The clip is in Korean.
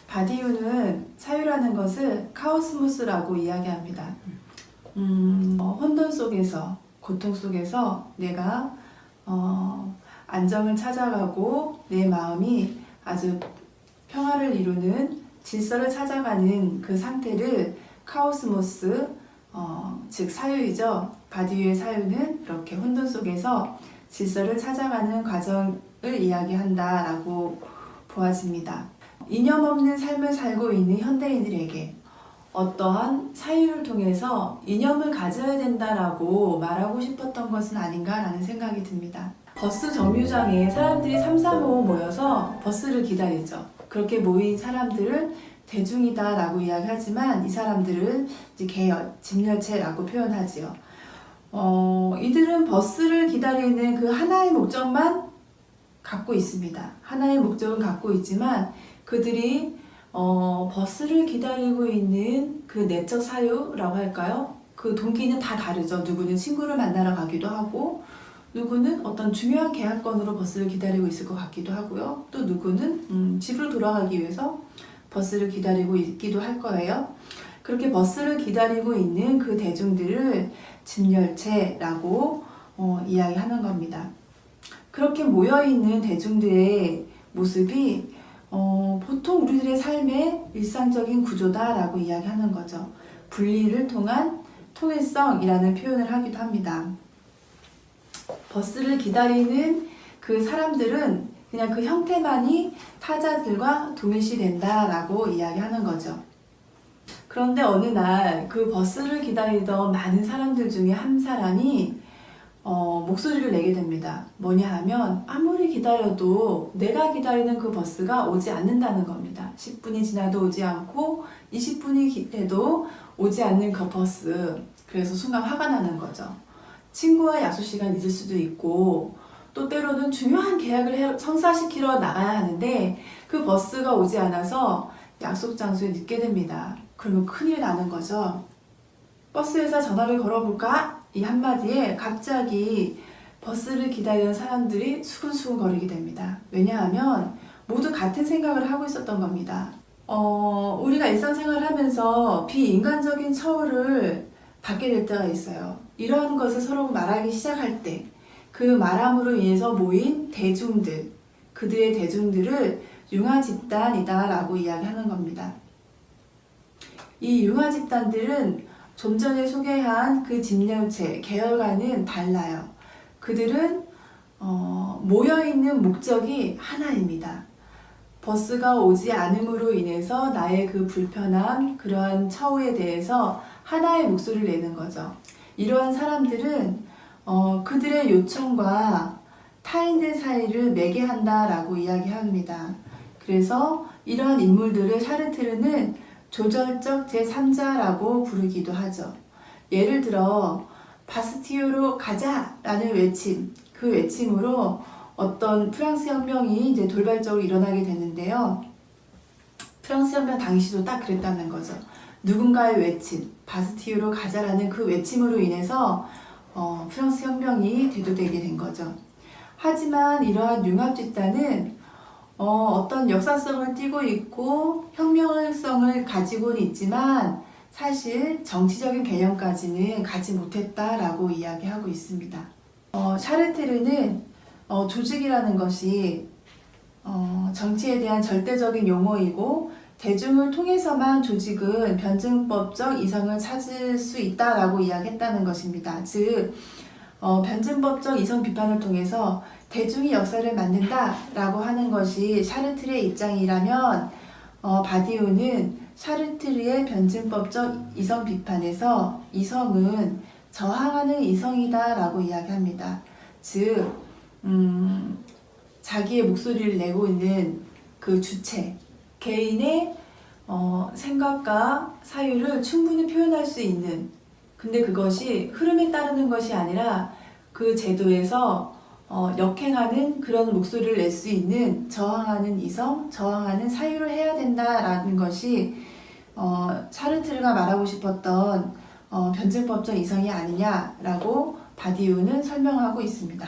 바디우는 사유라는 것을 카오스모스라고 이야기합니다. 혼돈 속에서, 고통 속에서 내가 안정을 찾아가고 내 마음이 아주 평화를 이루는 질서를 찾아가는 그 상태를 카오스모스, 즉 사유이죠. 바디우의 사유는 이렇게 혼돈 속에서 질서를 찾아가는 과정을 이야기한다라고 보아집니다. 이념 없는 삶을 살고 있는 현대인들에게 어떠한 사유를 통해서 이념을 가져야 된다라고 말하고 싶었던 것은 아닌가라는 생각이 듭니다. 버스 정류장에 사람들이 3, 4, 5 모여서 버스를 기다리죠. 그렇게 모인 사람들을 대중이다라고 이야기하지만 이 사람들을 계열, 집열체라고 표현하지요. 이들은 버스를 기다리는 그 하나의 목적만 갖고 있습니다. 하나의 목적은 갖고 있지만 그들이 버스를 기다리고 있는 그 내적 사유라고 할까요? 그 동기는 다 다르죠. 누구는 친구를 만나러 가기도 하고, 누구는 어떤 중요한 계약건으로 버스를 기다리고 있을 것 같기도 하고요. 또 누구는 집으로 돌아가기 위해서 버스를 기다리고 있기도 할 거예요. 그렇게 버스를 기다리고 있는 그 대중들을 집열체라고 이야기하는 겁니다. 그렇게 모여있는 대중들의 모습이 보통 우리들의 삶의 일상적인 구조다라고 이야기하는 거죠. 분리를 통한 통일성이라는 표현을 하기도 합니다. 버스를 기다리는 그 사람들은 그냥 그 형태만이 타자들과 동일시된다라고 이야기하는 거죠. 그런데 어느 날 그 버스를 기다리던 많은 사람들 중에 한 사람이 목소리를 내게 됩니다. 뭐냐 하면 아무리 기다려도 내가 기다리는 그 버스가 오지 않는다는 겁니다. 10분이 지나도 오지 않고 20분이 돼도 오지 않는 그 버스. 그래서 순간 화가 나는 거죠. 친구와 약속 시간 잊을 수도 있고 또 때로는 중요한 계약을 성사시키러 나가야 하는데 그 버스가 오지 않아서 약속 장소에 늦게 됩니다. 그러면 큰일 나는 거죠. 버스 회사 전화를 걸어볼까? 이 한마디에 갑자기 버스를 기다리는 사람들이 수근수근 거리게 됩니다. 왜냐하면 모두 같은 생각을 하고 있었던 겁니다. 우리가 일상생활을 하면서 비인간적인 처우를 받게 될 때가 있어요. 이러한 것을 서로 말하기 시작할 때 그 말함으로 인해서 모인 대중들, 그들의 대중들을 융화집단이다 라고 이야기하는 겁니다. 이 융화집단들은 좀 전에 소개한 그 집열체, 계열과는 달라요. 그들은 모여있는 목적이 하나입니다. 버스가 오지 않음으로 인해서 나의 그 불편함, 그러한 처우에 대해서 하나의 목소리를 내는 거죠. 이러한 사람들은 그들의 요청과 타인들 사이를 매개한다라고 이야기합니다. 그래서 이러한 인물들을 샤르트르는 조절적 제3자라고 부르기도 하죠. 예를 들어 바스티유로 가자라는 외침, 그 외침으로 어떤 프랑스 혁명이 이제 돌발적으로 일어나게 되는데요. 프랑스 혁명 당시도 딱 그랬다는 거죠. 누군가의 외침, 바스티유로 가자라는 그 외침으로 인해서 프랑스 혁명이 대두되게 된 거죠. 하지만 이러한 융합집단은 어떤 역사성을 띠고 있고 혁명성을 가지고는 있지만 사실 정치적인 개념까지는 가지 못했다라고 이야기하고 있습니다. 샤르트르는 조직이라는 것이 정치에 대한 절대적인 용어이고 대중을 통해서만 조직은 변증법적 이성을 찾을 수 있다라고 이야기했다는 것입니다. 즉 변증법적 이성 비판을 통해서 대중이 역사를 만든다라고 하는 것이 샤르트르의 입장이라면 바디우는 샤르트르의 변증법적 이성 비판에서 이성은 저항하는 이성이다라고 이야기합니다. 즉 자기의 목소리를 내고 있는 그 주체, 개인의 생각과 사유를 충분히 표현할 수 있는, 근데 그것이 흐름에 따르는 것이 아니라 그 제도에서 역행하는 그런 목소리를 낼 수 있는 저항하는 이성, 저항하는 사유를 해야 된다라는 것이 샤르트르가 말하고 싶었던 변증법적 이성이 아니냐라고 바디우는 설명하고 있습니다.